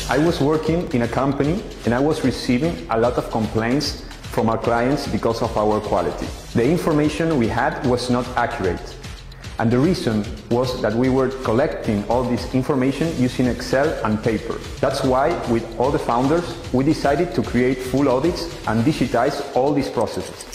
I was working in a company and I was receiving a lot of complaints from our clients because of our quality. The information we had was not accurate. And the reason was that we were collecting all this information using Excel and paper. That's why, with all the founders, we decided to create full audits and digitize all these processes.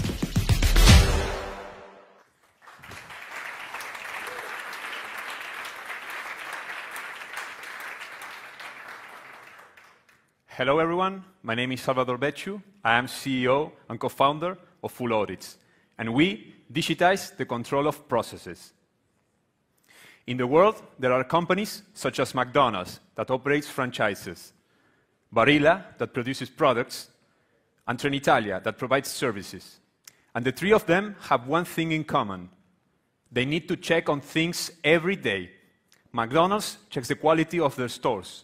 Hello everyone, my name is Salvador Becciu. I am CEO and co-founder of Full Audits, and we digitize the control of processes. In the world, there are companies such as McDonald's that operates franchises, Barilla that produces products, and Trenitalia that provides services. And the three of them have one thing in common. They need to check on things every day. McDonald's checks the quality of their stores.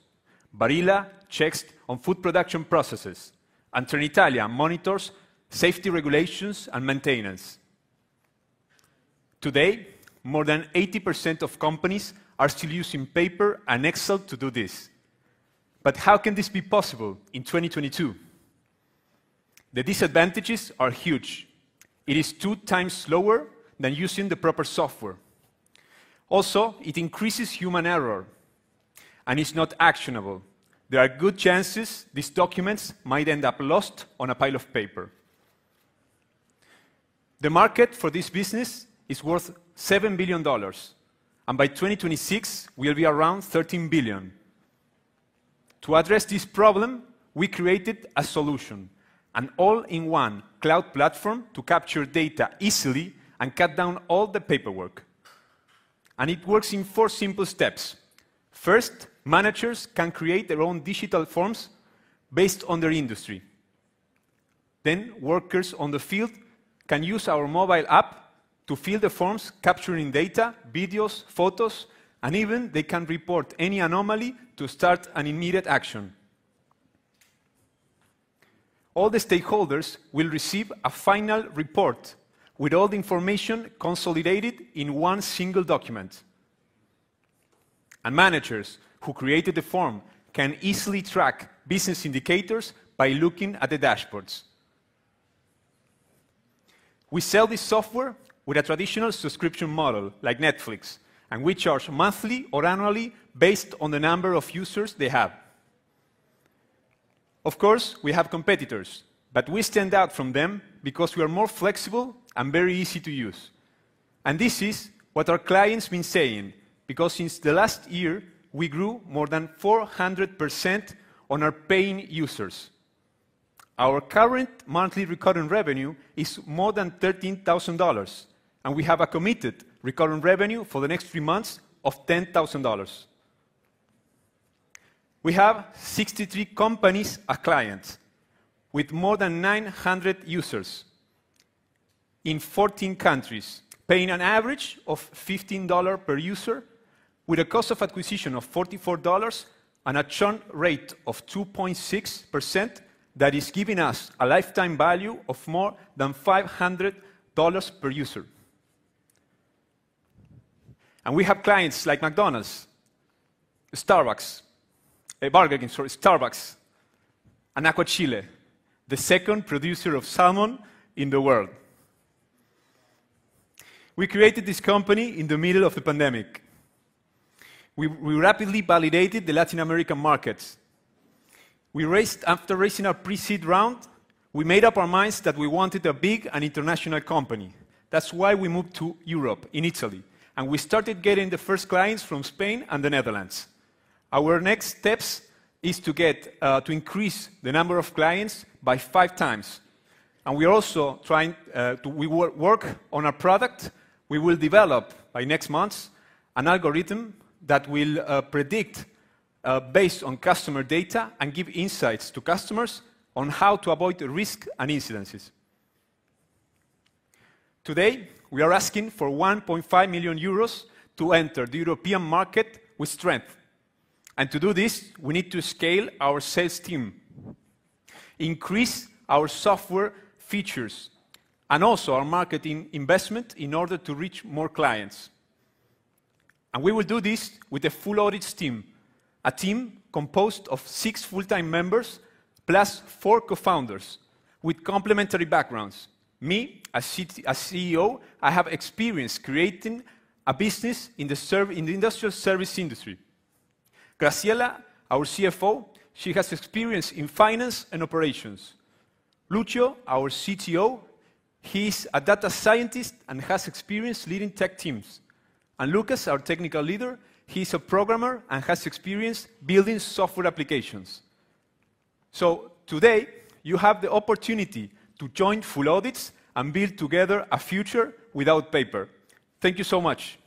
Barilla checks on food production processes, and Trenitalia monitors safety regulations and maintenance. Today, more than 80% of companies are still using paper and Excel to do this. But how can this be possible in 2022? The disadvantages are huge. It is 2 times slower than using the proper software. Also, it increases human error, and it's not actionable. There are good chances these documents might end up lost on a pile of paper. The market for this business is worth $7 billion, and by 2026, we'll be around $13 billion. To address this problem, we created a solution, an all-in-one cloud platform to capture data easily and cut down all the paperwork. And it works in 4 simple steps. First, managers can create their own digital forms based on their industry. Then, workers on the field can use our mobile app to fill the forms, capturing data, videos, photos, and even they can report any anomaly to start an immediate action. All the stakeholders will receive a final report with all the information consolidated in one single document. And managers who created the form can easily track business indicators by looking at the dashboards. We sell this software with a traditional subscription model, like Netflix, and we charge monthly or annually based on the number of users they have. Of course, we have competitors, but we stand out from them because we are more flexible and very easy to use. And this is what our clients have been saying, because since the last year, we grew more than 400% on our paying users. Our current monthly recurring revenue is more than $13,000, and we have a committed recurring revenue for the next 3 months of $10,000. We have 63 companies as clients, with more than 900 users in 14 countries, paying an average of $15 per user, with a cost of acquisition of $44 and a churn rate of 2.6% that is giving us a lifetime value of more than $500 per user. And we have clients like McDonald's, Starbucks, Starbucks, and 𝗕𝗁𝗄, the second producer of salmon in the world. We created this company in the middle of the pandemic. We rapidly validated the Latin American markets. After raising our pre-seed round, we made up our minds that we wanted a big and international company. That's why we moved to Europe, in Italy, and we started getting the first clients from Spain and the Netherlands. Our next steps is to increase the number of clients by 5 times. And we are also trying to work on our product. We will develop, by next month, an algorithm that will predict based on customer data and give insights to customers on how to avoid risk and incidences. Today, we are asking for 1.5 million euros to enter the European market with strength. And to do this, we need to scale our sales team, increase our software features, and also our marketing investment in order to reach more clients. And we will do this with a full audits team, a team composed of 6 full-time members plus 4 co-founders with complementary backgrounds. Me, as CEO, I have experience creating a business in the industrial service industry. Graciela, our CFO, she has experience in finance and operations. Lucio, our CTO, he is a data scientist and has experience leading tech teams. And Lucas, our technical leader, he is a programmer and has experience building software applications. So today, you have the opportunity to join Full Audits and build together a future without paper. Thank you so much.